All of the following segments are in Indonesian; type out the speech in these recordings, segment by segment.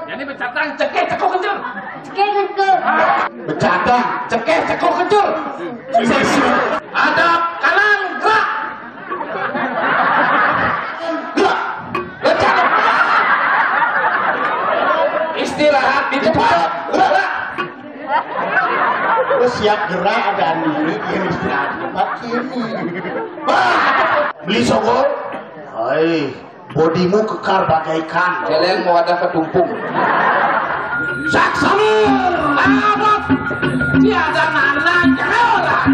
Jadi becatang cekek cekok kencur. Cekek kencur. Becatang cekek cekok kencur. Ada kanan gerak. Gerak. Becatang. Istirahat di tempat. Gerak. Siap gerak ada ini istirahat di tempat kini. Beli sogol. Hai, bodimu kekar bagaikan. Celeng mau ada ketumpung. Saksama abad tiada nana jauh lagi.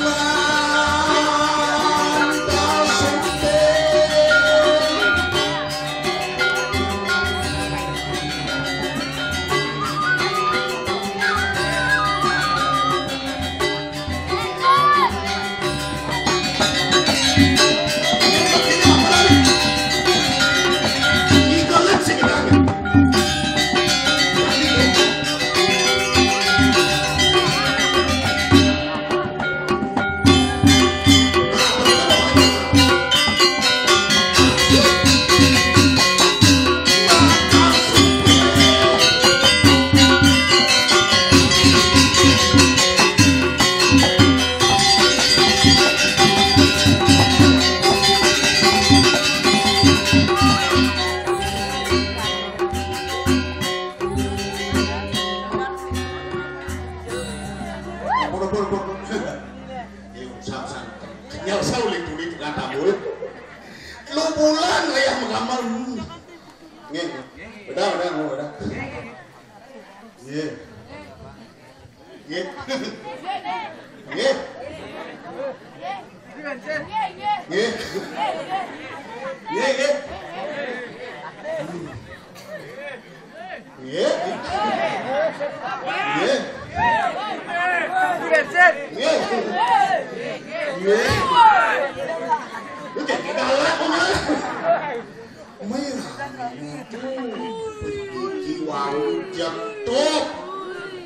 Nah.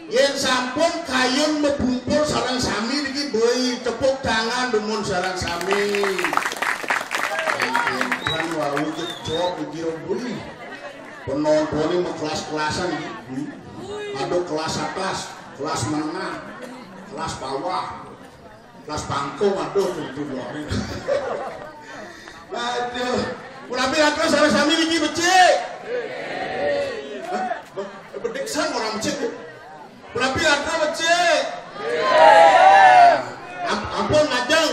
Yen sampun kayun mebumpul sarang sami niki beuy tepuk tangan demun sarang sami. Kan wau jejok iki beuy. Penontonnya mau kelas-kelasan iki. Ada kelas atas, kelas menengah, kelas bawah, kelas bangkong aduh itu doang. Aduh, ulapi terus sarang sami niki becik. Bedeksan orang becik. Ulapi terus becik. Ampun ngajeng.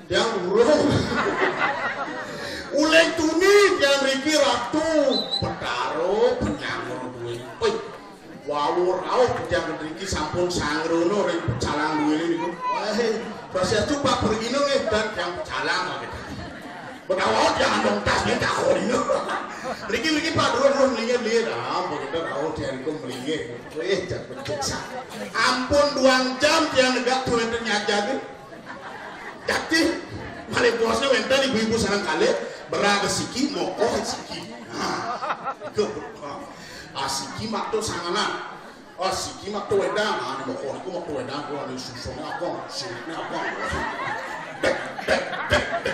Yang burung. Uleng tuni yang riki ratu petaro penyangur duit. Oi, wawur au yang riki sampun sangrono ring pecalang duit ini. Wah, proses itu pak pergino nih dan yang pecalang gitu. Berkawal jangan dong tasnya tak korino. Riki pak durun lihat begitu au diankum lihat. Jangan pecah. Ampun 2 jam yang negak tulen ternyata. Jadi malah bosnya wenten ibu-ibu sarang kali beraga siki moko siki. Asiki mak tu sangana. Asiki mak tu wedang. Ani moko aku mak tu wedang. Aku ani susungnya aku, siriknya aku. Dek.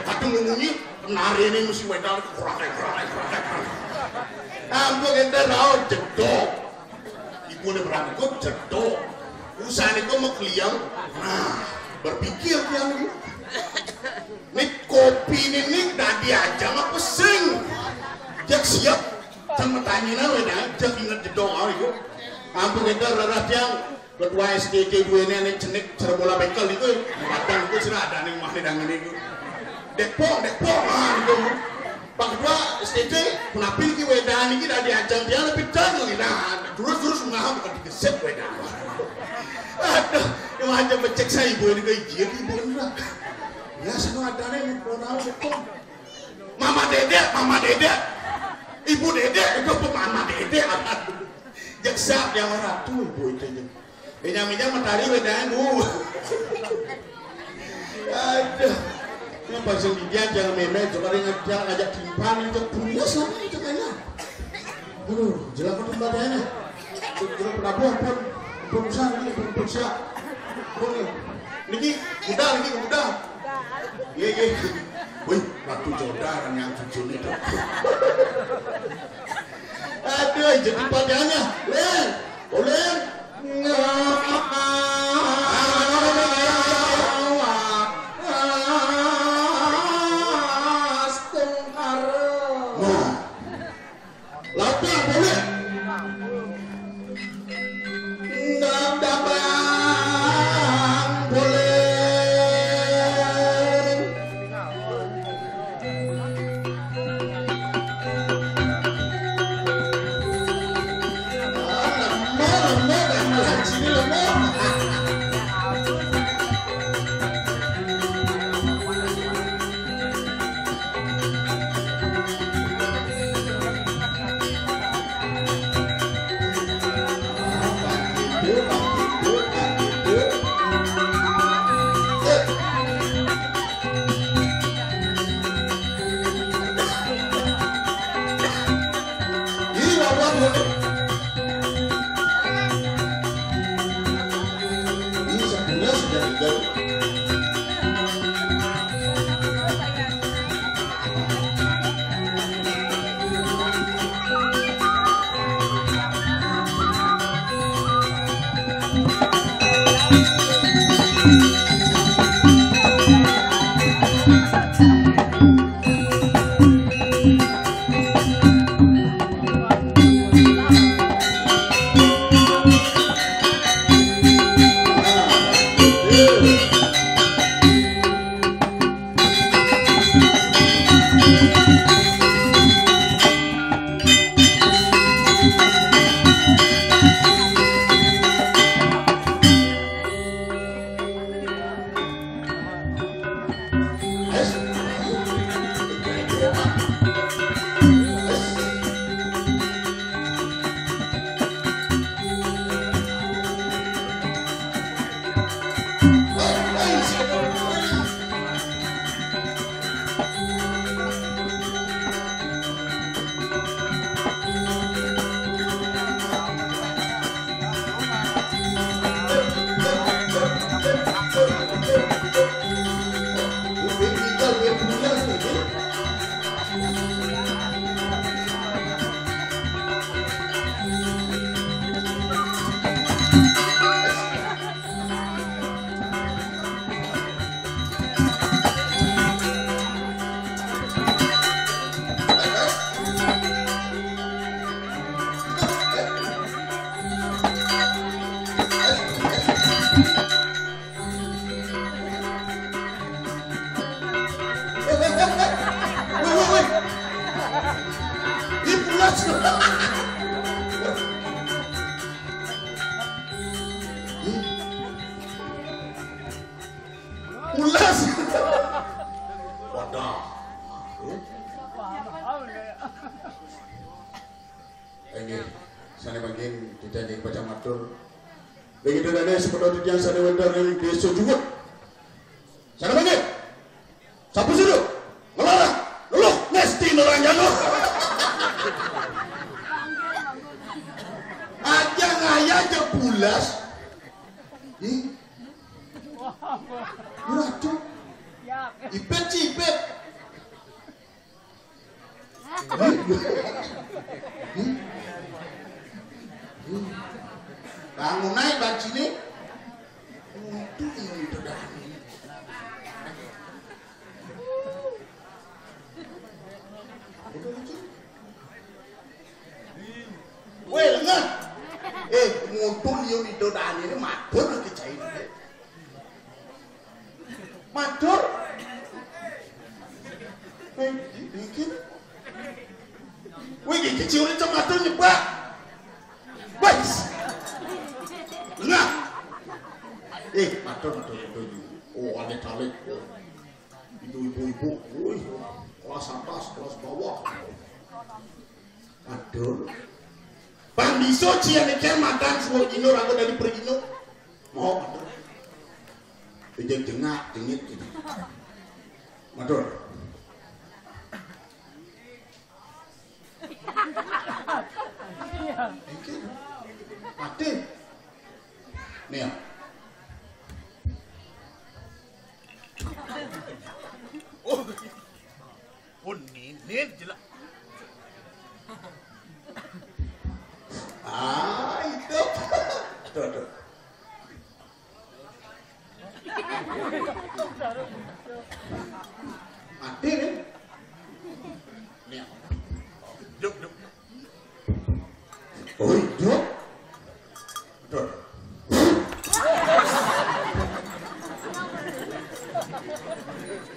Aku ngomongnya nari ini mesti wedang kurang. Ambo kita tahu jedok. Ibu ni berani kau jedok. Usaha ni kau mau kliang. Nah, berpikir yang ni. Nih kopi ini dah diajak apa sing? Jak siap, sama tanya nak, jak ingat jedong hari tu. Ampu kita rarat yang Ketua SDK gue ini cenik cara bola bekel itu, kadang itu sudah ada nih mahli dengan ini. Depok gitu. Pak Ketua SDK kenapa ini wedan ini dah diajang dia lebih jauh lagi nah terus ngaham bukan digesek wedan. Aduh, yang aja becek saya ibu ini kayak dia ibu ini lah. Ya sana ada nih mau betul. Mama Dede, Ibu Dede itu Mama Dede. Jaksa yang ratu ibu itu. Minyak matahari wedan bu. Aduh, ini pasal dia jangan memet, jangan ngajak timpan itu punya sama itu kayaknya. Aduh, jelas kan tempatnya. Jelas pelabuhan pun besar ini pun siap. Niki mudah. Iya. Wih, ratu jodoh yang cucu itu. Aduh, jadi padanya, Len. Ulas. Wadah. Ini sana bagian tidak di baca matur. Begitu dan seperti yang sana wadah yang besok juga. Sana bagian. Sapu situ. Melarang. Lu nesti orang jano. Aja ngaya aja pulas. Murah tuh. Ipet cipet. Bangun naik baju ini. Itu ini sudah. Weh, lengan. Ngumpul nyium idodane ini madur lagi jaine. Madur. Iki. Wih, iki ciurin sama madur nyebak. Wes. Enggak. Madur. Oh, alit-alit. Itu ibu-ibu. Wih, kelas atas, kelas bawah. Madur. Bang Biso cian ikan makan semua gino ragu dari pergino. Mau madur. Jengak, jengit gitu. Madur. Mati. Nih ya. Oh, ini jelas. Itu. Tuh. Mati nih. Nih. Jom. Oh, hidup. Tuh.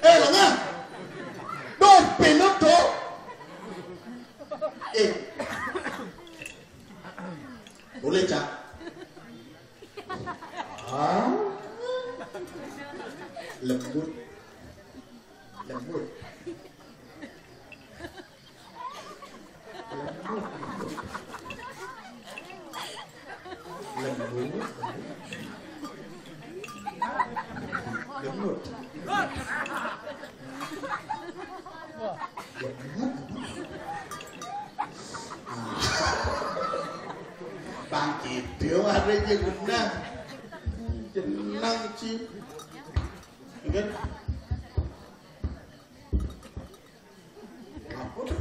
Lengah. Doh, penut doh. Boleh cak. Lembut. Bangkit dia ada je guna. Jenang ci. Ingat. Apa tu?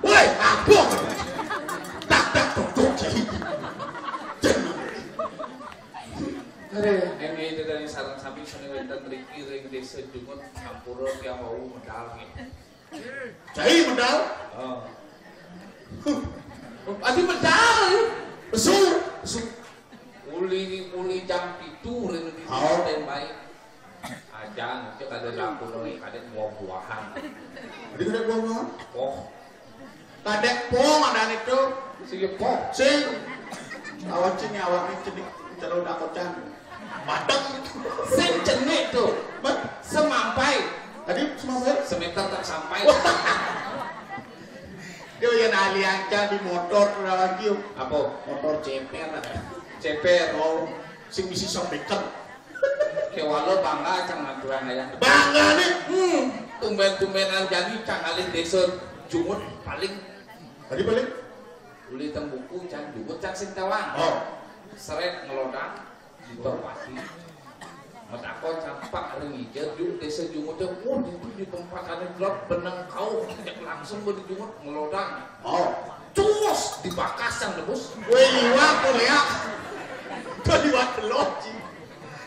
Woi, apa? Tak tok cari. Ini itu dari sarang sapi seni wetan Riki ring desa Jungut Sampura yang mau medal nih. Cai medal. Adi medal. Besul. Uli jam itu ring di dan baik. Ajang itu kada laku nih, kada buah-buahan. Jadi kada buah-buahan? Oh, Kada pong ada itu. sige po. Sing. Awak cini awak ni cini kalau dah kocan. Padang itu. Sing cenik tuh. Semampai. Tadi semampai. Semeter tak sampai. Dia yang ahli angka di motor lagi. Apa? Motor ceper. Ceper. Oh, sing misi sampekan. Kewalo bangga cang aturan ayah. Bangga nih. Tumben-tumbenan jadi cang alih desa Jungut paling. Tadi balik. Uli tembuku cang Jungut cang sing tawang. Oh. Seret ngelodak di Torpati. Matako campak ring ijer jung desa Jungut itu di tempat anu gelap benang kau langsung di Jungut ngelodak. Oh. Cus dibakas cang debus. Weh liwat tuh ya. Tuh liwat telur.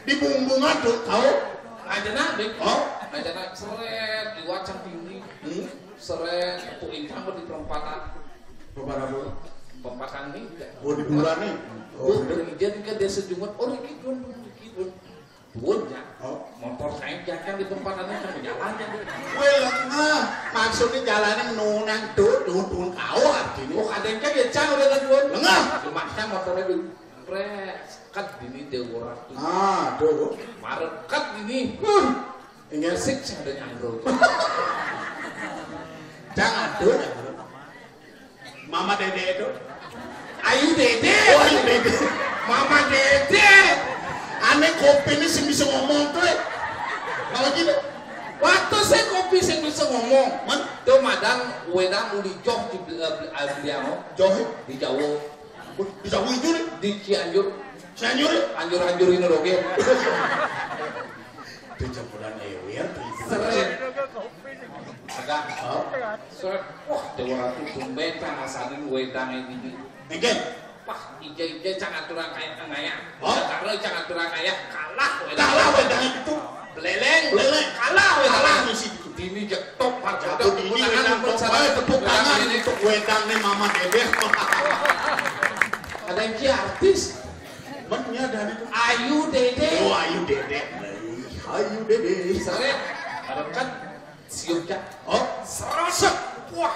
Di bumbungan tuh tahu. Aja nabi. Oh. Aja nabi seret liwat cang tinggi. Seret tu intang di perempatan. Perempatan ini. Oh di bulan nih. Oh, jadi ke desa Jungut. Oh, dikibun. Buatnya. Oh. Motor saya jalan di tempatannya kan jalannya. Weh lengah. Maksudnya jalannya nunang tuh kau artinya. Oh, ada yang kayak cang udah tuan. Lengah. Cuma cang motornya dulu. Kat ini dewa tuh. Tuh. Maret kat ini. Ingat sih. Sik ada nyangro. Jangan tuh. Mama Dede itu. Ayu Dede. Oh, Ayu Dede. Mama Dede. Aneh kopi ini sih bisa ngomong tuh. Kalau gitu. Waktu saya kopi saya bisa ngomong. Man, tuh madang wedang uli joh di beliau. Joh Di Jawa. di Jawa itu nih. Di Cianjur. Cianjur. Anjur-anjurin roge. Itu campuran ewer tuh. Seret. Agak. Seret. Wah, dewa ratu tumben kan asalin wedang ini. Mungkin. wah ije jangan turang kayak ngaya. Oh. Karena jangan turang kayak kalah. Kalah wedang itu. Beleleng. Kalah Kalah. misi itu. Ini jetok Jatuh ini wedang tepuk tangan untuk wedang nih Mama Dedeh. Ada yang artis. Maknya dari itu. Ayu Dede. Oh, Ayu Dedeh. Ayu Dedeh. Seret. Ada kan siup jak. Oh, Serasep. Wah,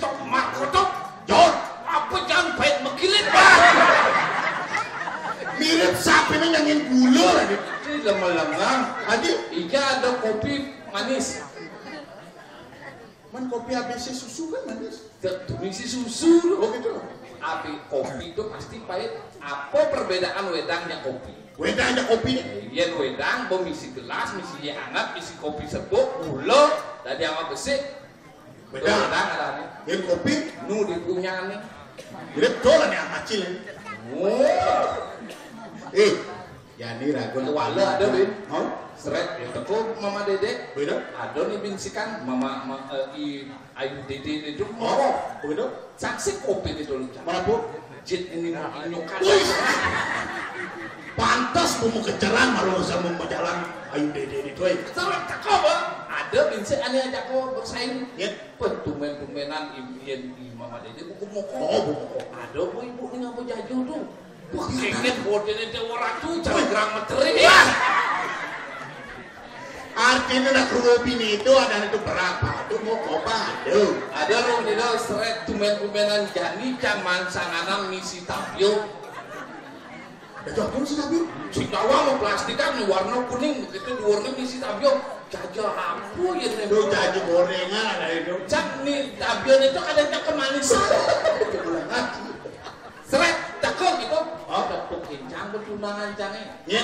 tok makotok. Jon, Apa jangan baik megilit. mirip sapi nyangin gula lagi. Ini lemah-lemah. Adi, Ika ada kopi manis. man kopi ABC susu kan manis. Misi susu. Oh gitu. Api kopi itu pasti pahit. Apa perbedaan wedangnya kopi? Wedangnya kopi. Iya wedang, bo misi gelas, misi hangat, misi kopi serbuk, gula, tadi sama besi. Wedang ada nih. yang kopi. Nu dipunya nih. Mirip dolan yang kecil ini. Oh, Ya ini ragu. Wala ada bin. Mau? Seret, teko Mama Dede. Beda? Ada nih binsikan Mama Ayu Dede itu. Oh, begitu. Saksi kopi itu lu. Mana bu? Jit ini nyukat. Wih, pantas mau kejaran malu sama berjalan Ayu Dede itu. Seret teko bang. Ada binsi aneh aja kok bersaing. Ya. Pentumen-tumenan impian di Mama Dede buku moko. Oh, buku. Ada bu ibu ini ngapa jaju tuh. Wah, keket bodene te orang tuh cara gerang meteri. Artinya nak kerubin itu ada itu berapa? Itu mau kopa, aduh. Ada loh di dalam seret tumen-tumenan jani caman sanganan misi tampil. Jauh sih tapi. Si tawa mau plastikan nih warna kuning begitu warna misi tampil. Jajah apa ya nih? Itu jadi gorengan ada itu. Cak nih tampil itu kadang kemanisan. Seret cakep gitu. Oh, cakep kencang bertunangan cangnya. Ya.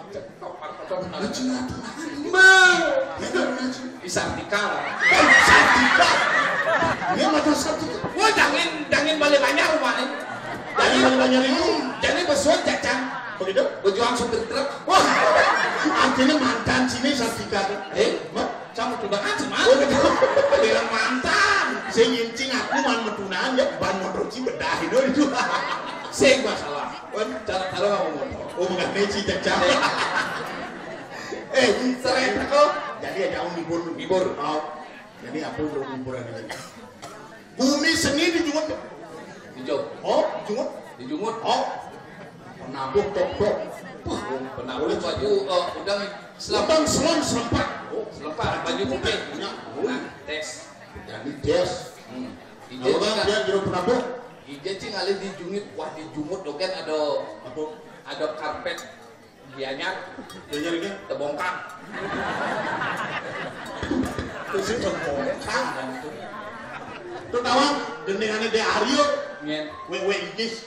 Cakep apa-apa. Lucu lah tunangan. Bang, Ya kan lucu. Isartika lah. Sartika. Dia macam sartika. Wah, jangan balik banyak rumahnya. Jangan banyak itu. Jadi bersuat cacang. Begitu? Berjuang supir truk. Wah, artinya mantan sini sartika. Sama tunangan sih mah. Oh, gitu. Bilang mantan. Saya nyincing aku man metunaan ya ban motor ci bedah itu. Saya masalah. Cara taruh kamu motor. Oh, bukan meci cacang. Seret aku. Jadi ada orang libur. Libur. Oh. Jadi apa belum liburan ini? Bumi seni dijungut. Hijau. Oh, dijungut. Dijungut. Oh. Penabuk tok-tok. Penabuk baju udang Selempang selon selempat. Oh, selempat baju putih. Punya. Tes. Jadi des. Hijau Kalau kan dia jero penabuk. Hijau cing alih dijungit. Wah dijumut doken ada karpet dianyar. Dia nyarinya Terbongkar. terus terbongkar. Tuh tawang gendengannya dia Aryo. Nyen. Wewe igis.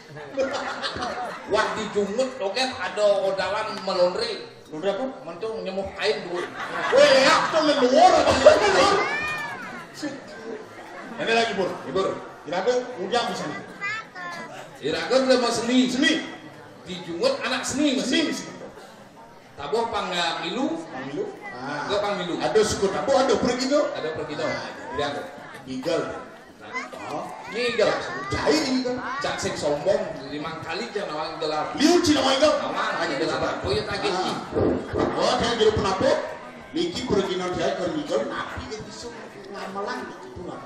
Wah dijumut doken ada odalan melondri. Udah apa? Mentung nyemuk kain dulu. Weh, aku leluhur. Ini lagi bur. Libur. Kira-kira udah bisa nih. Iragan udah mau seni. Seni. Dijungut anak seni. Seni. Tabuh pangamilu. Pamilu. Enggak pangmilu. Ada suku tabu, ada pergi tuh. Ada pergi dong. Lihat. Igal. Oh, Ini gelar. jahit ini kan. Cak sing sombong 5 kali jangan nawang gelar. Liu cina igal. Nawang aja gelar apa ya tagih. Oh, dia jadi penapuk. Niki pergi non dia ke igal. Napi kan bisa ngamalan gitu lah.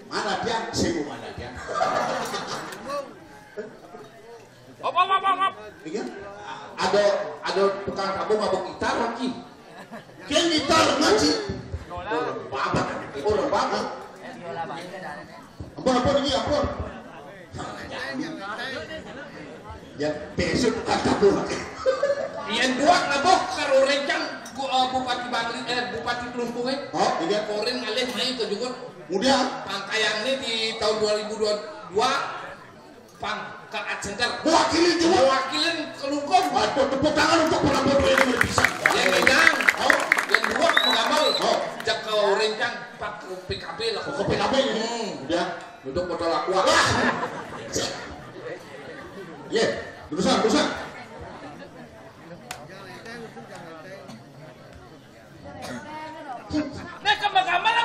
Mana dia? Semu mana dia? Op. Iya? Ada tukang tabung mabuk gitar lagi. Kian gitar ngaji. Bapak. Orang bapak. Apa ini apa? Ya besok kata pulang. Yang dua nabok karo rencang Bupati Bangli Bupati Klumpung Oh, iya. Korin ngalih naik ke Jungut. Kemudian Pangkayang ini di tahun 2022 Pangkaat Center. mewakili juga. Mewakilin Kelungkung. Waduh, tepuk tangan untuk penapuk ini berpisah. Yang megang. Oh, Yang dua mengamal. Oh. Jak ke rencang Pak PKB lah. ke PKB ini. Kemudian Duduk botol aqua. Ye, terusan. Nah, gambar-gambar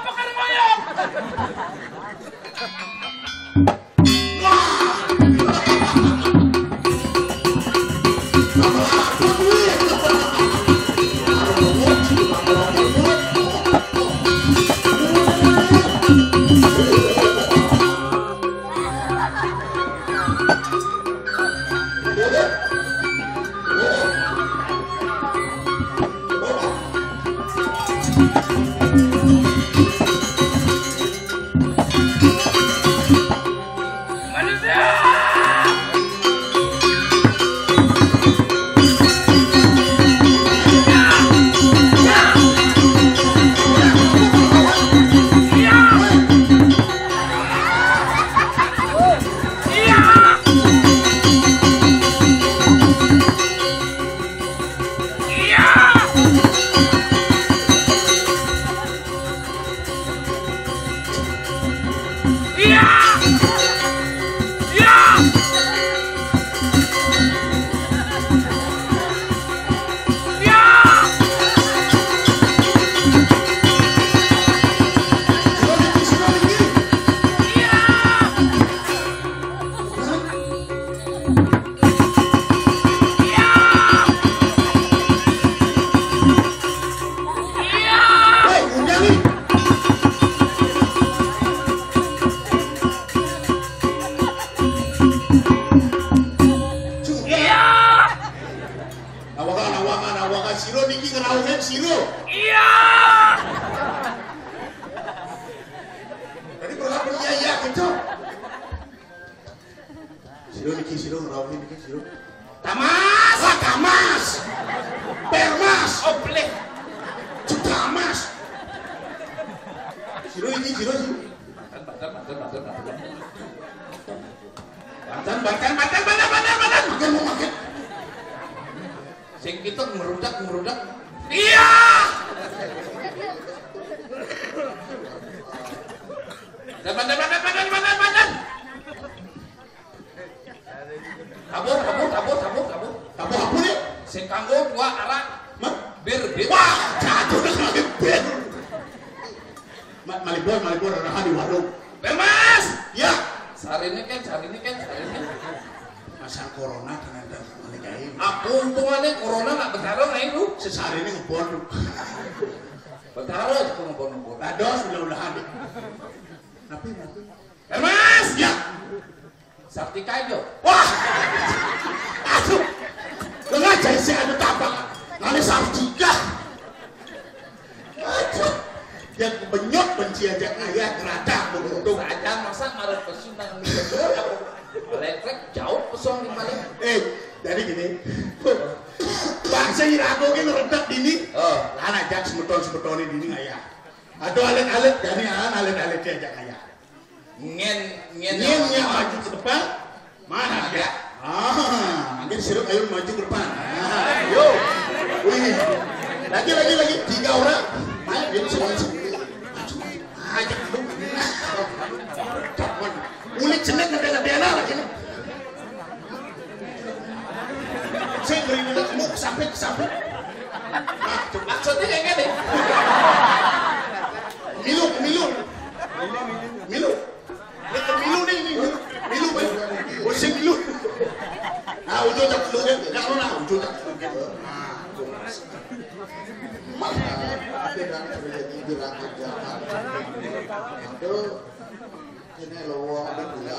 Sing kita merudak. Iya. Badan. Kabur nih. Sing kanggo dua arah. Bir. Wah, jatuh dengan bir. Malibor arahan di warung. Mas. Ya. Sarine kan. Masa corona ternyata malikai. Aku untungannya corona nggak betaro nggak itu. Sesari ini ngebon. Betaro aku ngebon. Ados mudah-mudahan deh. Tapi. Mas. Ya. Sakti kayo. Wah. Aduh. Dengan jahit ada tapak. Nanti Sartika. Aduh. Yang benyok benci aja ayah gerada menguntung. Saja masa marah pesunan elektrik jauh pesong di mana? Jadi gini. Bangsa irago ki ngeredak dini. Lan ajak semeton-semetone dini ayah. Aduh alit-alit jadi alit-alit aja ayah. Ngen maju ke depan. Mana ya? Mungkin sirup ayo maju ke depan. Ayo. Wih. Lagi 3 orang. Ayo dia semuanya maju. Ajak dulu. Ulik cenek ngedena-dena lagi nih. Saya beri mau sampai. Maksudnya kayak gini. Milu. Ini milu nih. Milu. Usik milu. Nah, ujung tak dulu kan. Enggak mau ujung tak dulu kan. Tapi kan terjadi gerakan jahat. Itu ini loh ada gula.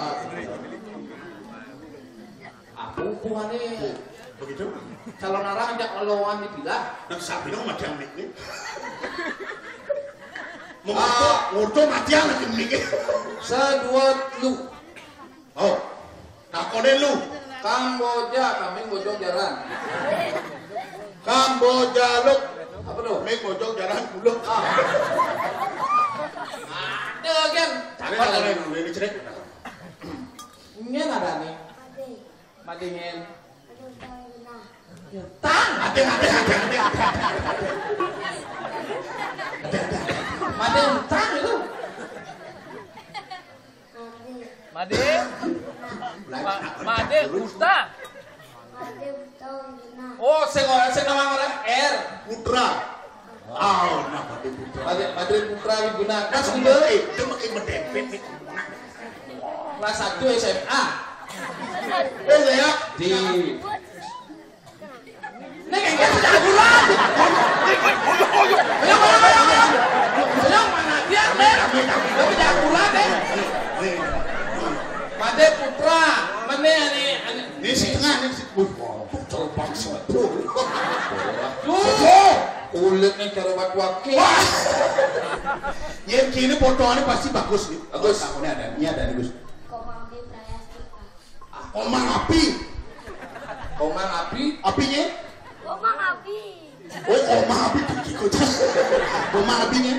Aku hubungannya Begitu. kalau narang ajak lawan dibilang. Dan sapi dong macam ini. Ngurto matian lagi mikir. Seduat lu. Oh. Takone lu. Kamboja, kami bojong jalan. Kamboja lu. Apa tuh? Mek bojong jalan kuluk. Ada kan? Cakap lagi. Ini cerek. Ngen ada nih. Madingen. Tang. Ade. Mading tang itu. Made Usta. Oh, sing nama orang R. Putra. Nama dia Putra. Madrid Putra Wiguna. Kan sudah itu makin mendempet. Kelas 1 SMA. Ya. Di Nek enggak jagoan. Ayo mana dia, Nek? Tapi jagoan, Nek. Made Putra, mana Ini si tengah ini si terbang sebetul. Kulitnya cara batu Yang kini fotonya pasti bagus nih. Bagus. Takunya ada. Ini ada nih Gus. Komang api. Omang api. Apinya? Komang api. Oh, omang api ikut. Omang apinya?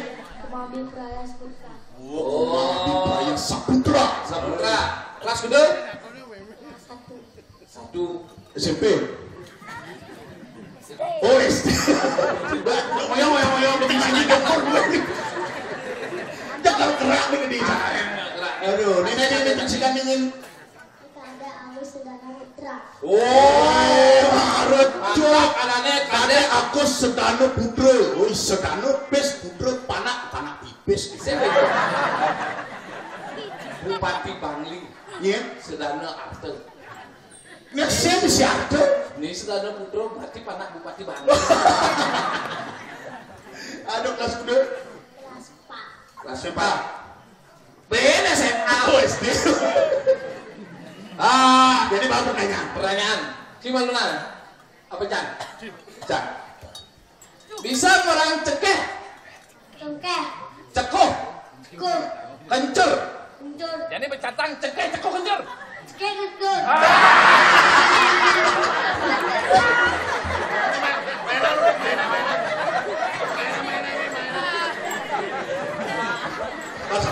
Komang api Praya Saputra. Oh, omang api Praya Saputra. Saputra. Kelas kedua? Satu. SMP. Oh, SD. Moyong lebih tinggi dokter gue nih. Jangan gerak nih di sana. Aduh, ini menyaksikan ingin. Kita ada Agus Sedana Putra. Oh, harus cok. Kade aku Sedano Putra. Oh, Sedano bes Putra panak pipis. Bupati Bangli. Iya, Sedana Artel. siapa? Ini Sedana Putra berarti panak Bupati Bandung. Aduh kelas kuda. Kelas 4. Kelas apa? Beda SMA SD. Jadi baru pertanyaan. Gimana Luna? Apa Chan? Cak. Bisa orang cekeh, Cengkeh. cekoh, Kur. kencur. Kencur. Jadi bercatang cekeh cekoh kencur. Cekeh kencur. Baca.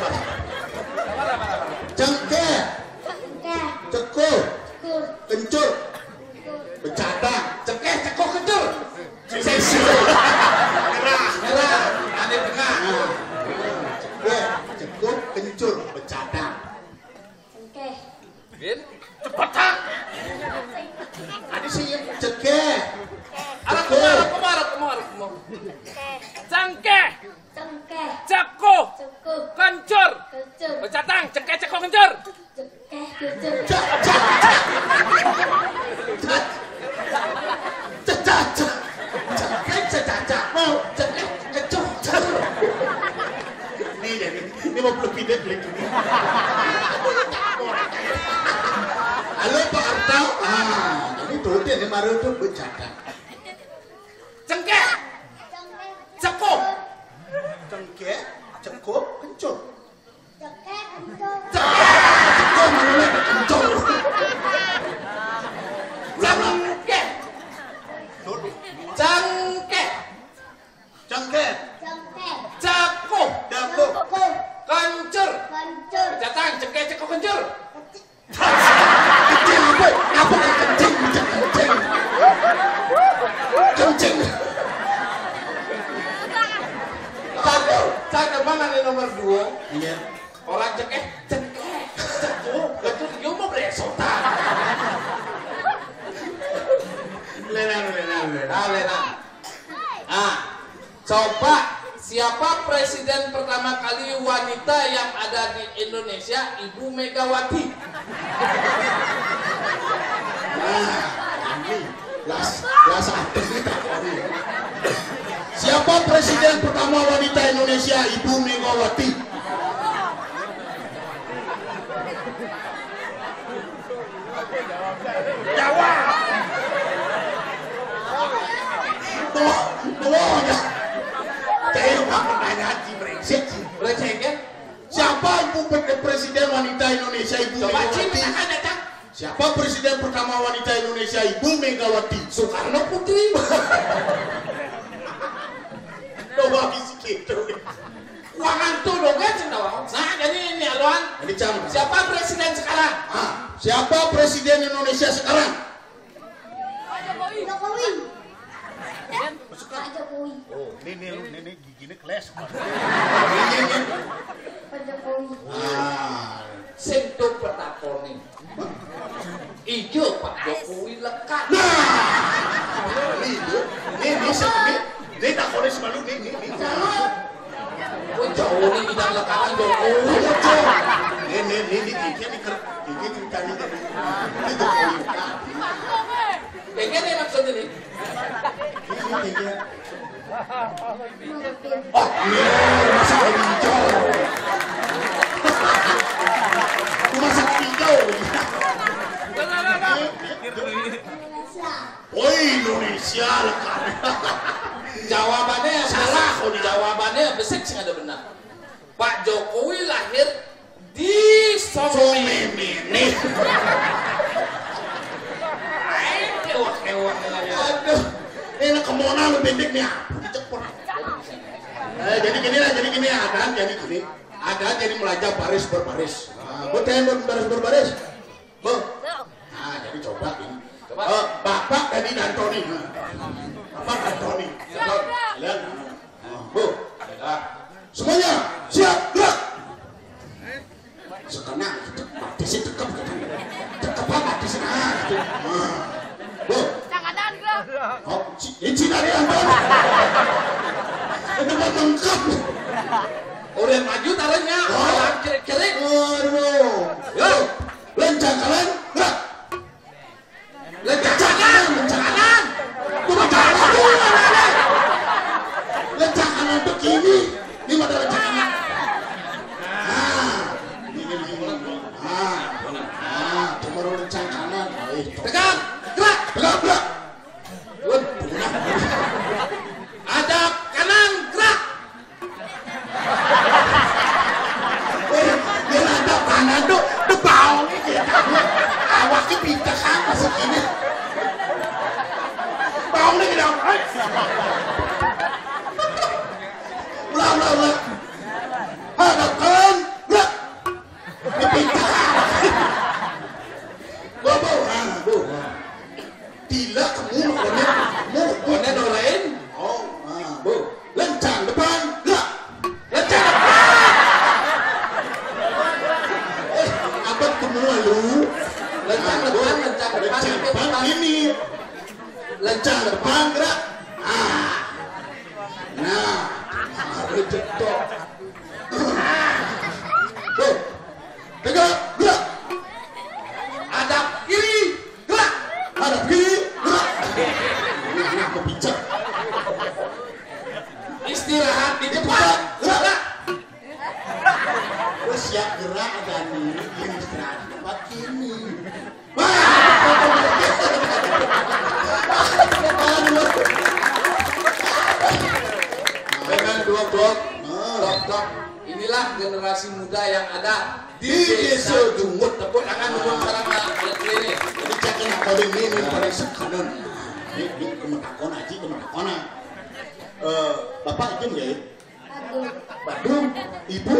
Cengkeh, Cengkeh. cekuh, Kur. kencur, Kur. bercadang, Cekeh, cekoh, kencur. sesi. Merah, ada tengah. Cekeh, cekuh, kencur, bercadang. Cengkeh. Bin. Cepetan. Ada sih yang cekeh, Arah kemar. Cengkeh, Cengkeh. cekoh, Cekuh. kencur. Kencur. Bercatang cekeh cekoh kencur. Cekeh kencur. Ini mau lebih dek ini. Halo Pak Arta. Ini tuh dia ini baru tuh bercadang. Cengkeh, Cengkeh. cekoh, Cengkeh, cekuh, kencur. Cekeh kencur. Kok mana kencur? cengkeh, cengkeh, Cengkeh, Cengkeh. cekoh, daku, Kur. kencur. Kencur. Bercatang cekeh cekoh kencur. kencing apa kencing, kencing. Cak mana nih nomor 2? Iya. Orang cekeh, cekoh, kencur. Dia mau beresotan. Lena. Coba siapa presiden pertama kali wanita yang ada di Indonesia? Ibu Megawati. Las artis kita. Siapa presiden pertama wanita Indonesia? Ibu Megawati. Doanya. Tembak pertanyaan si brengsek. Brengsek ya? Siapa ibu presiden wanita Indonesia? Ibu Coba Cim, Megawati. ada tak? Siapa presiden pertama wanita Indonesia? Ibu Megawati. Soekarno Putri. Coba bisi gitu. Wangan tuh dong kan cinta wang. Nah jadi ini aluan. Ini cam. Siapa presiden sekarang? Siapa presiden Indonesia sekarang? Jokowi. Pak Jokowi. Oh, ini giginya keles. Pak Jokowi. Sento petakoni. Ijo Pak Jokowi lekat. Ini tak boleh selalu ini. Oh jauh nih bidang lekakan Jokowi. Ini gigi ceritanya jadi. Kayak gini maksudnya nih. Oh, masak hijau. Masak hijau. Indonesia. Oh, Indonesia lekat. Jawabannya Salah. Jawabannya besar sih ada benar. Pak Jokowi lahir di Somemene. Ewak. Aduh, ini kemana lu pendek nih? Dicepur. Jadi gini adan jadi gini. Adan jadi melajak baris berbaris. Betul berbaris. Nah, jadi coba ini. Bapak tadi dan Tony. Bapak dan Tony. Lihat. Bu. Semuanya siap gerak. Sekarang di situ cekap banget di sini. Bu. Oh, ini dari Anda. Itu lengkap. Udah maju taruhnya. Kiri. Aduh. Yo, lencang kalian. Gerak. Lencang. Ulah. Hadapkan, gerak. Dipinta. Bu. Tidak kamu konen orang. Oh, Bu. Lencang depan, gerak. Lencang depan. Abang semua lu. Lencang depan ini. Lencang depan, gerak. Nah, harus cetok. Bu, tegak, gerak. Hadap kiri, gerak. Hadap kiri, gerak. Ini kebicak. Istirahat di depan, gerak. Terus siap gerak ada nih, ini istirahat di tempat ini. Dok. Inilah generasi muda yang ada di desa Jungut. Tepuk tangan untuk sekarang ini. Ini cakin apa ini pada sekanan. Ini kemetakon aja kemetakon. Bapak itu nggak ya? Badung. Ibu?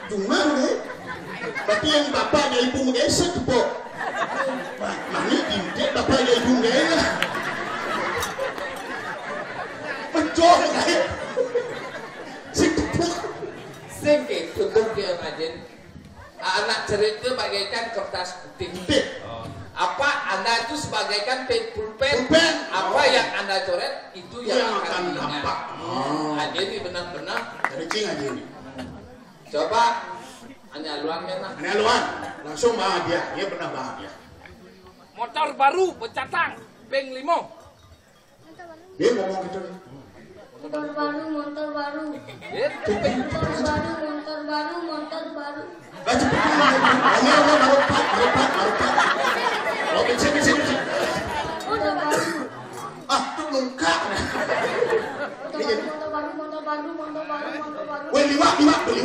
Cuma nggak? Berarti yang bapaknya ibu nggak setepuk. Mani intik bapaknya ibu nggak ya? Pencok nggak ya? Sengke tutup dia ngajen. Anak cerita bagaikan kertas putih. Apa Anda itu sebagaikan pulpen? Apa yang Anda coret itu yang akan diingat. Aja ini benar-benar. Dari cing aja ini. Coba hanya luangnya nak. Hanya luang. Langsung bahagia. Dia pernah bahagia. Motor baru becatang peng 5. Dia ngomong gitu. Motor baru. Motor baru. Baca betul. Hanya orang marupat. Oh, bisa. Motor baru. Ah, itu lengkap. Motor baru. Weh, liwat. Motor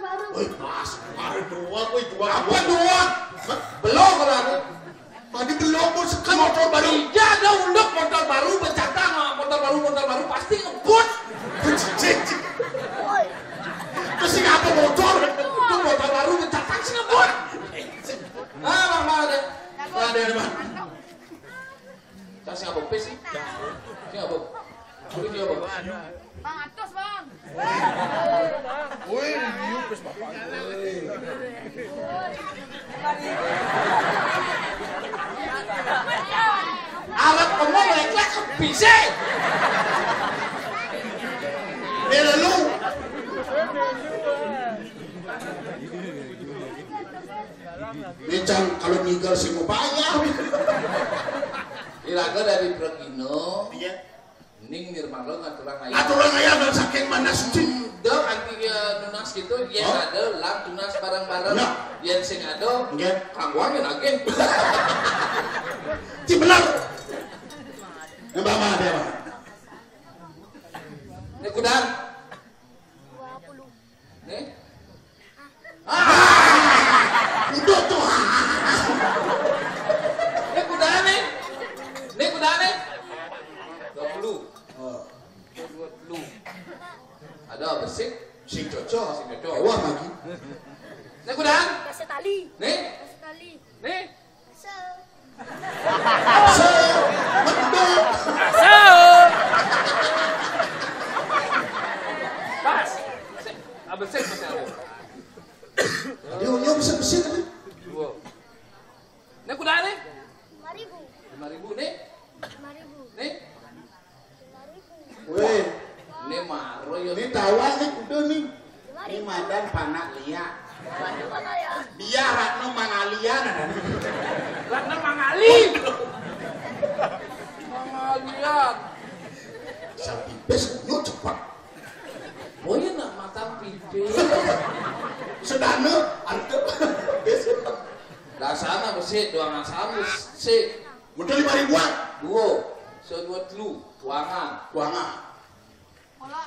baru. Weh, pas. Kemarin dua. Apa dua? Belum kalau Tadi belum pun sekali motor baru. iya ada unduk motor baru becatang. Motor baru pasti ngebut. Terus ini apa motor? Itu motor baru becatang sih ngebut. Bang ada. Ada bang. Kasih apa sih? Sing apa? Kulit dia apa? Bang atas bang. Wih, yupes bapak. Alat ngomong lek-lek bisa. Dia lalu. Mencang kalau ninggal sih mau bayar. Iraga dari Brogino. Iya. Ning nirmalo ngaturan aya. Aturan ayah dan saking mana suci. Dok anti nunas gitu yen ada lah tunas bareng-bareng. Yen sing ada Nggih. kangguan yen agen. Ci benar. Nambah mana dia bang? Nek kudan. 20. Nek. Udah tuh. Nek kudan nek. Nek kudan nek. 20. 20. Ada bersih, Sing cocok. sing cocok. Wah lagi. Nek kudan. Kasih tali. Nek. Kasih tali. Nek. Mendok. Pas. Bersih masih ada. Dia bisa bersih tadi. 2. Nek kudan nek. 5.000. 5.000 nek. 5.000. Nek. 5.000. Weh, Nek maro yo. ini tawan nih udah nih. Ini madan panak liat. Mana ya? Dia Ratno Mangalian. Ratna Mangali. Mangalian. Sapi bes nyok cepat. Oh iya nak mata pipi. Sedana antep. Dasana bersih doang asam bersih. Modal 5.000-an. 2. Sedua telu. Tuangan. Kuangan. Pola.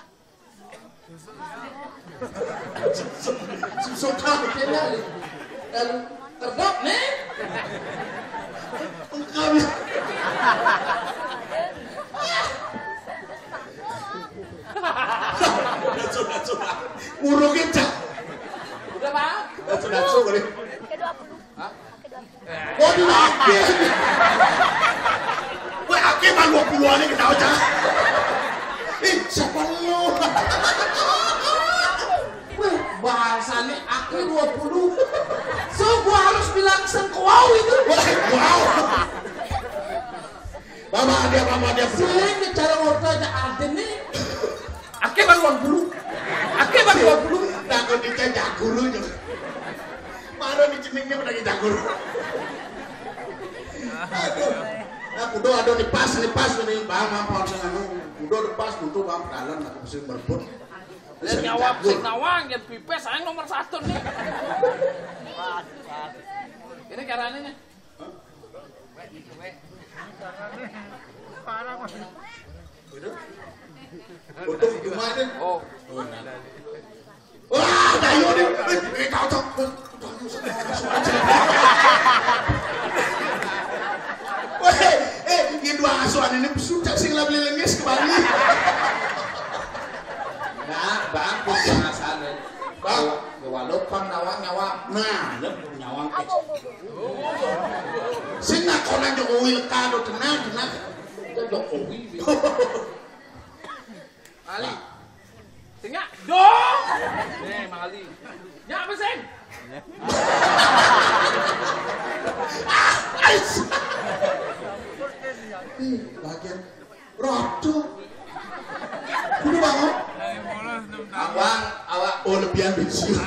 Suka. Kenal. Lalu Kedok nih. Engkau bisa. Sudah. Urungin cak. Udah Pak. Sudah. Kedua puluh. Hah? Waduh, gue akeh mah 20-an ini kita aja. Siapa lu? Weh, bahasanya aku 20. So gua harus bilang sengkuau itu. Wow. Mama dia. Selain bicara waktu aja ada nih. Ake bang 20. Ake bang 20. Takut dicajak guru juga. Marah di ceningnya udah dicajak guru. Aduh nih pas nih bang mampir dengan udah pas untuk bang dalam aku mesti berebut. Dan nyawang sing nawang yang pipes sayang nomor 1 nih. Ini caranya nih. Untuk gimana? Oh, Wah, dayo nih. Kau tak. Ini dua asuhan ini sudah sing lah beli lengis kembali. Nah, bang, pembahasannya. Bang, walaupun nyawang. Nah, nyawang kecil. Sing nakonan Jokowi lekado tenang. Itu Jokowi. Ali. Tinggal dong. Nih, Mang Ali. Nya apa sih? Bagian rodo. Kudu bangun. Abang, awak Lebihan bensin.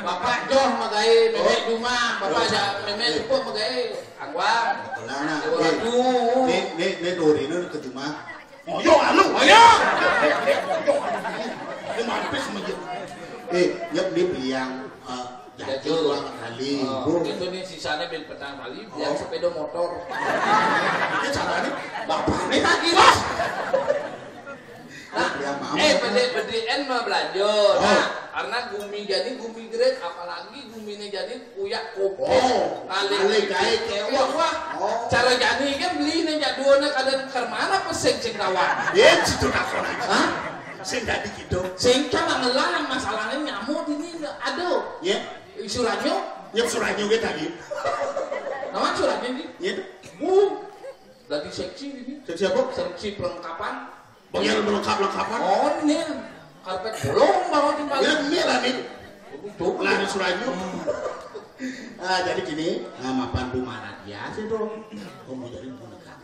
Bapak John magai memek rumah, bapak ada memek lupa magai. Abang, Lana. waduh. Nih dori ini ke Juma. Ayo. Ini mampis meja. Nyep dia beli yang jatuh dua kali. Itu nih sisanya beli petang kali, yang sepeda motor. Ini caranya bapak nih lagi. PDN mah belanja. Nah, karena gumi jadi gumi grade, apalagi guminya jadi kuyak kopi. Kali kewah. Cara jadi kan beli nih jaduannya kadang kemana pesing cing kawan. Situ nakon aja. Hah? Sing tadi gitu. Sing kan ngelarang masalahnya nyamuk ini aduh. Ya, Suranyo, nyep suratnya gue tadi. nama suratnya ini. Ya, Lagi seksi ini. siapa? Seksi perlengkapan. Bagian melengkapan. Oh ini karpet bolong banget di Ya, balik. ini lah nih. Tuh Lari suratnya. Jadi gini, nama Pandu Marat ya sih dong. Kamu jadi boneka.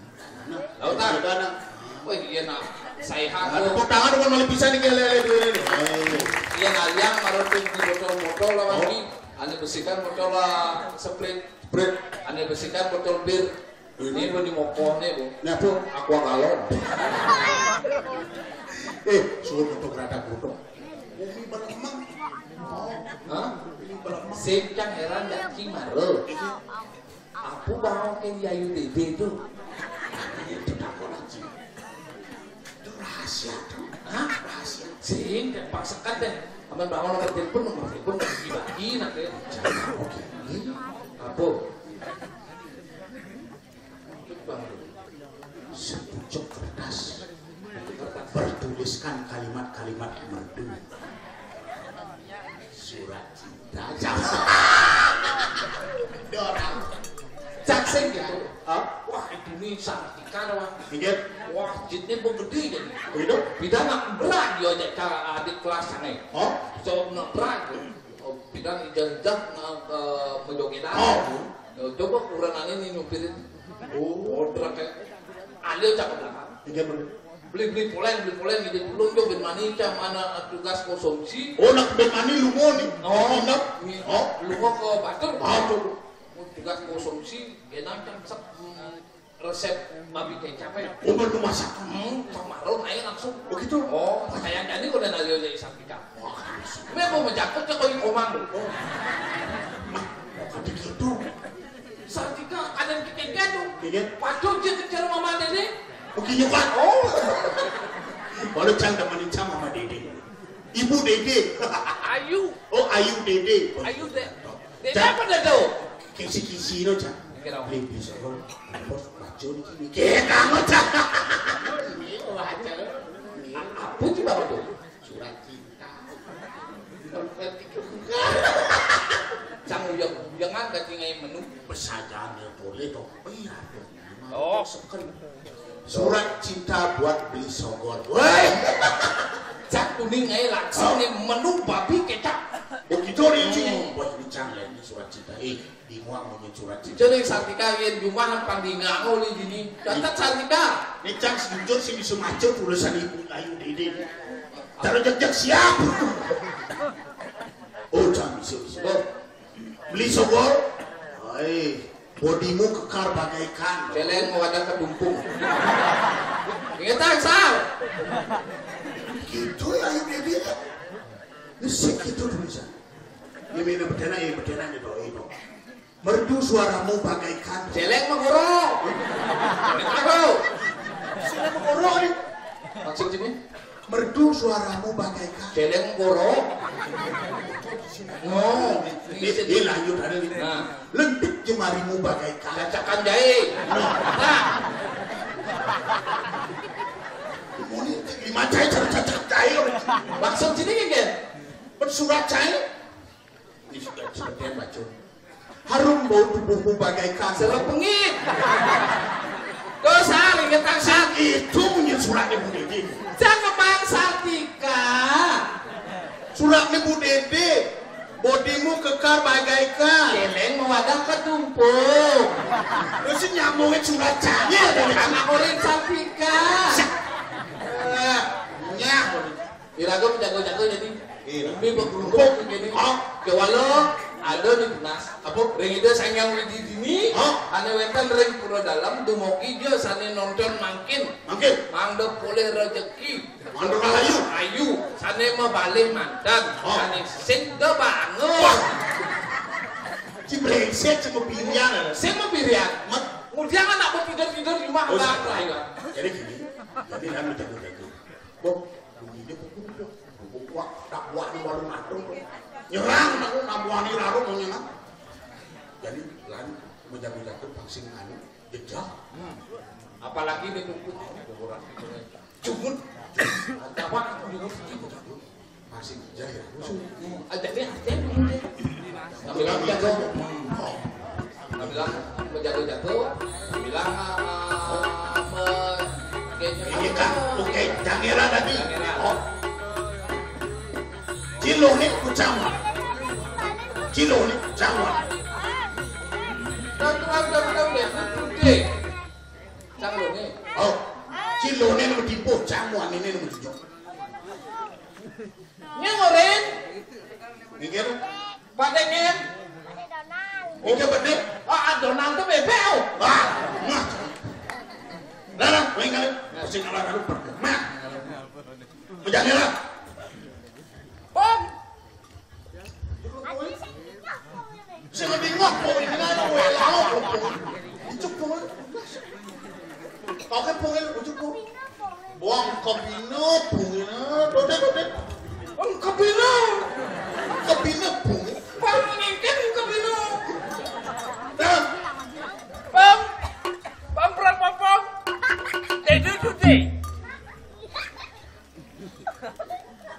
Lautan. Wah iya nak. Saya Tepuk hantu. tangan dengan malah bisa nih kelele dulu nih. Iya ngaliang marotin di botol-botol lah lagi. Ane bersihkan botol lah sprit. Ane bersihkan botol bir. Ini bu di mokonnya bu. Nah tuh, Aqua galon. suruh untuk rada bodoh. Umi beremang. Hah? Sencang heran dak cimaro. Aku bawa ke Yayu Dede itu. Itu takut aja. Itu rahasia tuh. Hah? Rahasia. Sing paksakan deh. Aman bawa nomor telepon bagi nanti. Oke. Apa? Sepucuk kertas bertuliskan kalimat-kalimat merdu. Surat cinta. Dorang. Jakseng gitu. Wah itu nih Sartika wah. Ingat? Wah jitnya gede jadi. Begitu? Bidang berat dia ajak ke adik kelas sana. So berat. Bidang ijazah menjoget. Coba ukuran ini nyupirin. Berat kayak. Ada cakap belakang. Ingat? Beli polen gitu belum jo ben manica mana tugas konsumsi. Nak ben mani lungo nih. Inap. Lungo ke Batur. Tuh. Tugas konsumsi enak kan resep babi kecap ya. Menu masak. Kemarin ayo langsung. Begitu. Sayang jadi kau dan Alio jadi Sartika. Memang mau menjaket ke kau komando. Kata gitu. Sartika kadang kekeket tuh. Ingat? Pacu dia kejar mama Dede. Begini kan? Baru cang temenin sama Mama Dede. Ibu Dede. Ayu. Ayu Dede. Ayu deh. Dede apa dah tuh? kisi-kisi no cak. Kira Lebih soal bos baca ni kini. Kamu cak. Ini baca. apa coba betul? Surat cinta. Cang jangan kacingai menu. Besajan ya boleh dong. Iya dong. Oh, Surat cinta buat beli sogor. Woi. cak kuning aja langsung nih menu babi kecap. Oh gitu nih cuy. Buat bincang lah ini surat cinta. Di muang punya surat cinta. Jadi Sartika yang jumlah pandingan oleh gini. Catat Sartika. Ini cang sejujur sih bisa macet tulisan ibu Ayu Dede. Taruh jejak siap. Oh cang bisa. Beli sogor. Hai. Bodimu kekar bagaikan. Celeng mau ada kedumpung. Ingat sal. Gitu ya Ayu Dede. Nisik itu tulisan. Ini mana berdana ya berdana nih doa. Merdu suaramu bagaikan. Celeng menggoro. Ini apa? Sudah menggoro nih. Maksud ini? Merdu suaramu bagaikan. Celeng menggoro. No. Ini lanjut ada nih. Nah. Lentik jemarimu bagaikan. Cacakan jahe. Nah. Ini lima cahaya cacak cahaya. Maksud sini kan? Bersurat cahaya. Ini sudah seperti yang baca. Harum bau tubuhmu bagaikan. Serap pengit. Kau saling ketang sal. Itu punya surat ibu Dede. Jangan bang Sartika. Surat ibu Dede. Bodimu kekar bagaikan. Celeng mewadah ketumpuk. Terus nyambungin surat cahaya dari Anak orang Sartika. Nyah. Irago jago-jago jadi. Iya. Ini berkerumpuk jadi. Ke walau ada di Tunas. Apa? Ring itu sayang di dini. Ane wetan ring pura dalam dumoki jo sane nonton makin. Mangdo boleh rezeki. Mando kalayu. Ayu, sane mau balik mantan. Sane sing do bangun. Si brengsek sama pilihan. Sing mau pilihan. Kemudian anak mau tidur di rumah lah. Jadi gini. Jadi kan jago-jago. Bok, begini pokok. Wah, tak buat di warung matung. Nyerang aku tak buat di larung mau nyerang. Jadi lan menjago-jago vaksin anu jejak. Apalagi di tumpuk cumut. Apa cumut jago-jago. Vaksin jejak ya. Jadi bilang jago. Bilang menjago-jago. Bilang Ini kan oke jangera tadi. Oh. Cilo ni kucawa. Cilo ni kucawa. Oh. Cilo ni nama tipu cawa ni nama tujuh. Nyangorin. Mikir. Badengnya. Oke betul. Adonan tuh bebel. Nah. Dah, main kali. Pusing ala lalu perkemah. Menjangela. Bom. Saya lebih ngokok ini kan gue lau. Itu pun. Kau kan pun itu pun. Buang kabino pun. Dode. Kabino. Kabino pun. Bom ngingkin kabino. Dah. Bom. Bom. They do today.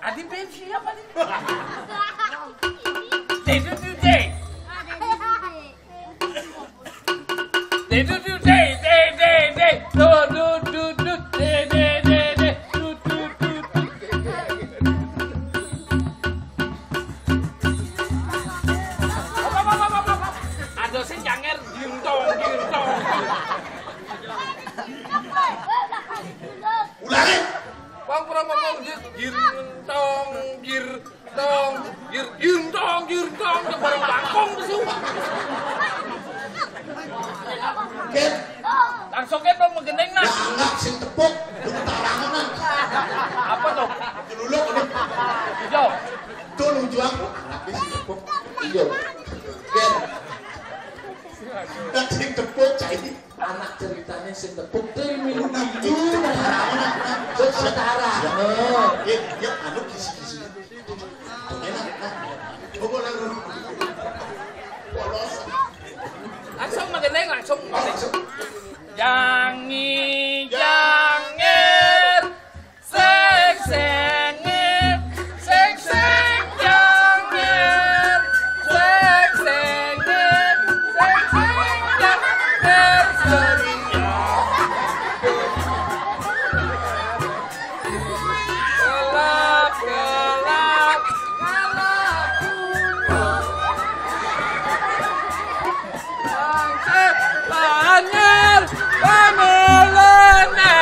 Adi babe siapa nih? They do today. They do today. They. Do. They. Apa. Ada sing janger gintong. Ulangi. Bang gintong bareng bangkong tuh. Ken. Langsung kan bang menggeneng nah. Anggap sing tepuk. Tarangan. Apa tuh? Dulu ini. Hijau. Tuh lu juang. Anggap sing tepuk. Hijau. Ken. Tak sing tepuk cai. Anak ceritanya sing tepuk teh minum Itu tarangan. setara. Ya anu kisi-kisi. Enak. Pokoknya polos. langsung. Jangi jangir seng sengir seng seng jangir seng sengir seng seng jangir seria gelap gelap gelap Banyer pamulene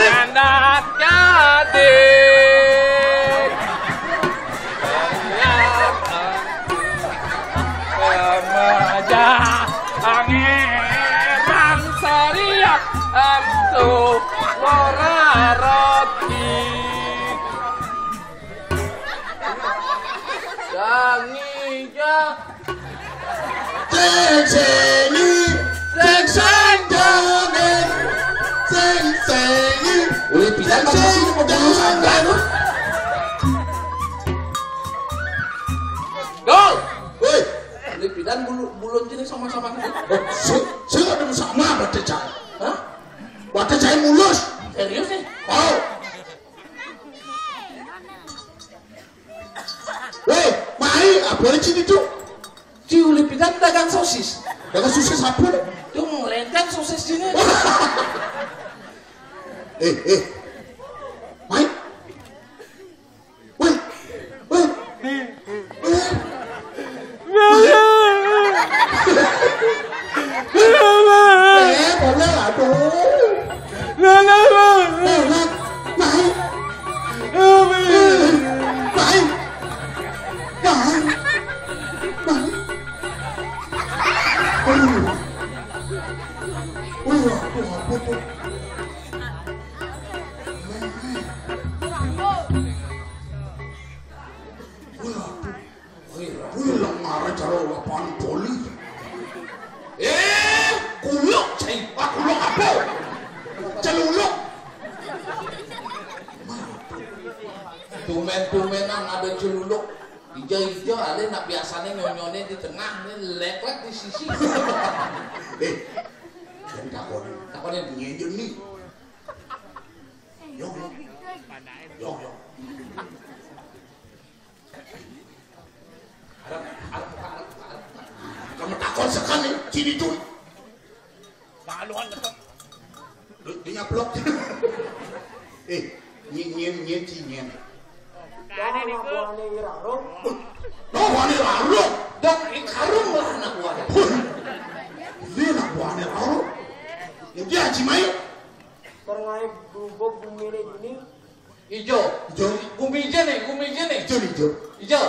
anak gading remaja pangeran seriak untuk ora roti jangi jang Uli pidan masih sini mau bunuh sangga lu. Gol! Woi, Uli pidan bulun jenis sama-sama gitu. saya ada sama baca cai. Hah? Baca cai mulus. Serius nih? Oh. Woi, mai apa di sini tuh? Si Uli pidan dagang sosis. Dagang sosis apa? Tuh ngelenteng sosis sini. Mai. Woi. Boleh aduh. Kuluk cai, kuluk apa? Celuluk. Tumen-tumenan ada celuluk hijau-hijau ada nak biasanya nyonyone di tengah ini lek-lek di sisi. Jadi takonin nyenyen nih. Yo. Kamu takon sekali ciri tuh. Maluan betul. Dia blok. Nyen cinyen. Ada di ku. No wani raro. Dok ikarung lah anak buahnya. Dia nak wani raro. Dia cimai. Terngait bubuk bumi ini Hijau. Gumi hijau nih. Hijau.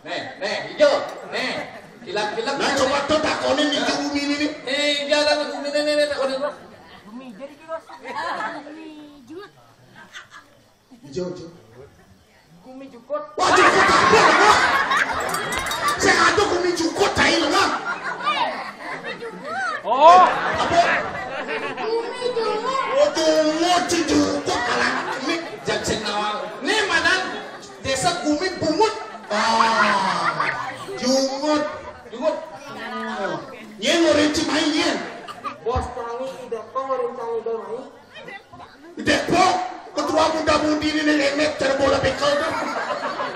Nih, hijau. Nih. Kilap-kilap. Nah coba tuh takonin itu bumi ini nih. Hijau lah gumi nih takonin. bumi jadi kira Bumi jungut. Hijau. bumi jukut Wah jukut apa? Saya ada bumi jukut cai lo mah. Oh. Apa? Bumi jungut. Oh jumut jukut kalah ini. Jaksen nawang. Nih mana? Desa Gumi Bungut. Jumut. Nyen orang cimai nyen. bos tangi Depok rencana damai Depok. Ketua muda-mudi ini nenek cara bola bekel tuh.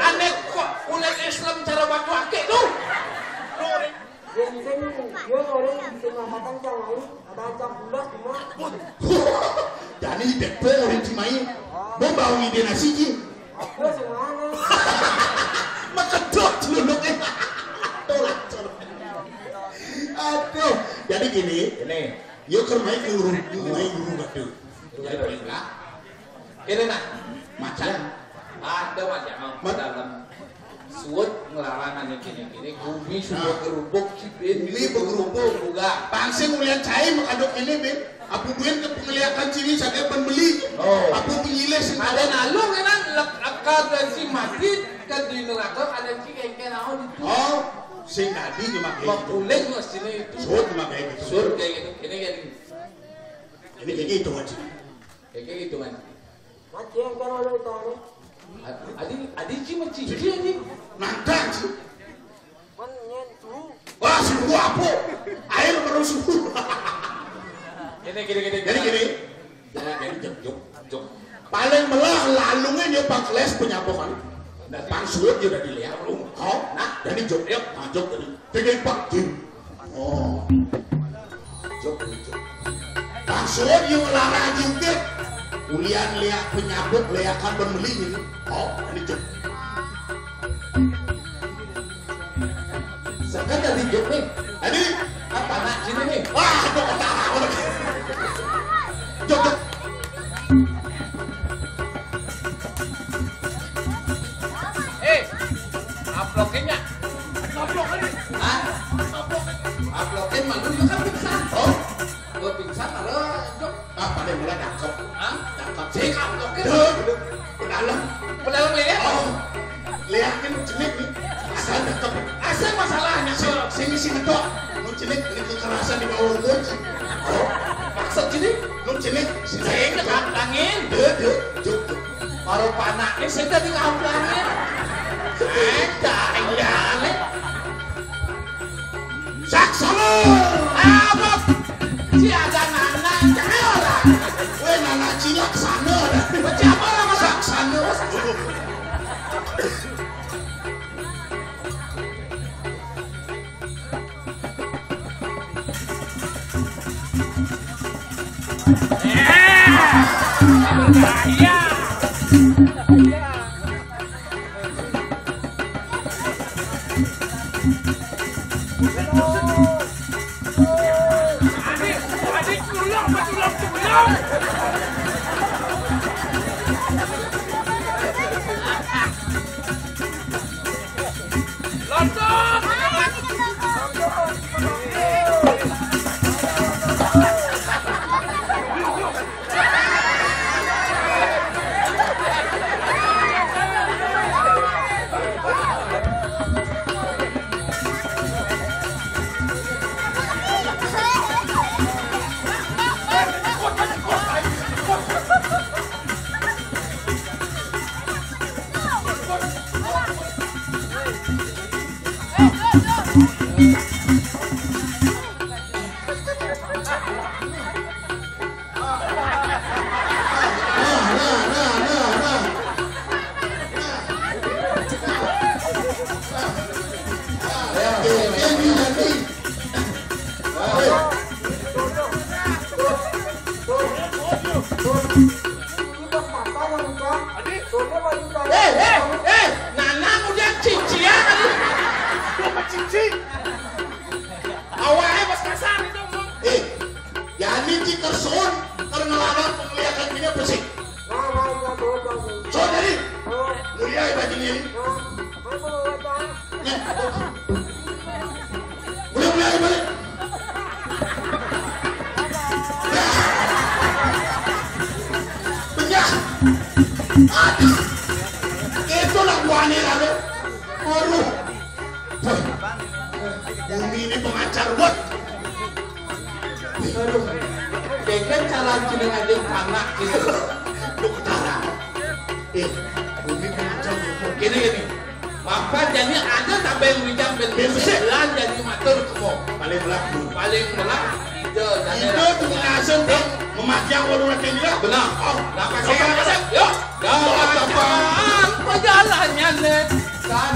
Aneh kok ulet Islam cara batu akik tuh. yang bisa dia orang bisa matang cangai ada jam 11 cuma Jadi Depok orang cimai. Mau bawa ide nasi ji. aku semana Makedot celuluknya. Tolak. Aduh. Jadi gini. Yo kermai guru batu. Jadi enggak. Kira nak Macan. ada macam dalam suut ngelarangan gini Gumi sudah gerubuk cipin Ini bergerubuk juga. Pangsing mulian cai makadok ini ben. Apu duit ke pengeliakan ciri saya pembeli. Oh. Apu pengilih sing Ada nalu kan akar dan si mati kan di neraka ada si kayak naon itu. Oh, sing tadi cuma kayak gitu. Makuleng mas sini itu. Sur cuma kayak gitu. Sur kayak gitu. Ini kayak gitu. Ini kayak gitu aja. Kayak gitu kan. mati yang kan oleh tani Adi cuma cici aja. Nantang sih. man nyen suhu Wah, suhu apa? Air baru suhu. Gini. Jadi gini. Jadi jok. Paling melah lalungnya dia pangkeles penyabokan. Dan pangsulit dia udah dilihat lu. Oh, nah jadi jok. Nah jok jadi. Tinggal pak jin. Oh. Jok. Pangsulit dia melarang juga. Ulian lihat penyabuk liakan pembeli ini. Oh, ini jok. Sekarang tadi jok nih. Tadi apa nak sini nih? wah, jok ketara. Jok. Uploadnya. Hah? Uploadin mah lu kan pingsan. Oh. Gua pingsan ada jok. Apa dia mulai dakep? Hah? Dakep sih uploadin. Pedalam. Pedalam ya? Oh. Lihatin jenik nih. Asal dakep. Asal masalahnya sini tok. Nu jenik ini kekerasan di bawah umur. Oh. Maksud jenik? Nu jenik Sing ngandangin. Juk. Baru panaknya sing tadi ngandangin. Iya. Saksana. Apa? Si ada nana orang. Weh nana cilak sana. Siapa nama Saksana. Berbahaya. Adik tulang. Lontok. Nana udah cici ya cici. Awalnya pas kasar itu ngomong. Ya ini cikerson karena lawan penglihatan ini apa sih? So jadi mulia baju ini. Mulia balik. Aduh, itu lah wanita tuh. Aduh, bumi ini pengacar buat. Aduh, dengan cara jeneng aja anak gitu. Lu ketara. Bumi pengacar buat. Gini. Maka jadi ada tabel wijang belan jadi matur kemo. Paling belak. Ide Itu pengasem dong. Memakjang warung rakyat ini lah. Benar. Nah, kasih. Yuk. Jalan-jalan pejalannya nih. Kan